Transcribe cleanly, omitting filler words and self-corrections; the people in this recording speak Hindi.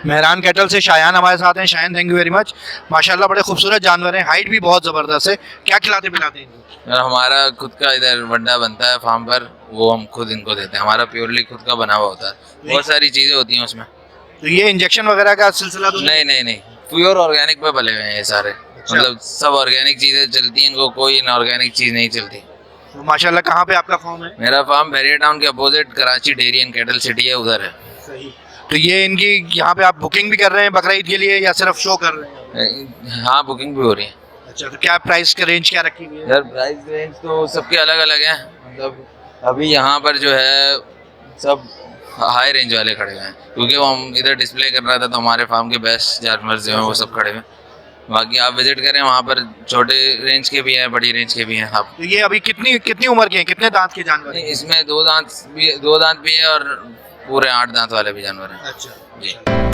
मेहरान कैटल से शायान हमारे साथ हैं। Shayan, thank you very much. माशाल्लाह बड़े खूबसूरत जानवर हैं, हाइट भी बहुत ज़बरदस्त है। क्या खिलाते पिलाते हैं इनको? हमारा खुद का इधर वड्डा बनता है फार्म पर, वो हम खुद इनको देते हैं। हमारा प्योरली खुद का बना हुआ होता है, बहुत सारी चीज़ें होती हैं उसमें। तो ये इंजेक्शन वगैरह का सिलसिला तो नहीं नहीं नहीं, प्योर ऑर्गेनिक पे पले हुए हैं ये सारे। मतलब सब ऑर्गेनिक चीज़ें चलती हैं, इनको कोई इनऑर्गेनिक चीज़ नहीं चलती। तो माशाल्लाह कहाँ पे आपका फॉर्म है? मेरा फार्म बैरियर टाउन के opposite Karachi dairy and cattle city है, उधर है। सही। तो ये इनकी यहाँ पे आप बुकिंग भी कर रहे हैं बकरा ईद के लिए या सिर्फ शो कर रहे हैं? हाँ, बुकिंग भी हो रही है। अच्छा, तो क्या प्राइस का रेंज क्या रखी हुई है? यार प्राइस रेंज तो सबके अलग अलग हैं। मतलब अभी यहाँ पर जो है सब हाई रेंज वाले खड़े हुए हैं, क्योंकि वो हम इधर डिस्प्ले कर रहा था तो हमारे फार्म के बेस्ट जानवर जो हैं वो सब खड़े हुए हैं। बाकी आप विजिट करें, वहाँ पर छोटे रेंज के भी हैं, बड़ी रेंज के भी हैं। आप तो ये अभी कितनी कितनी उम्र के हैं, कितने दांत के जानवर हैं? इसमें दो दांत भी है और पूरे 8 दांत वाले भी जानवर हैं। अच्छा जी।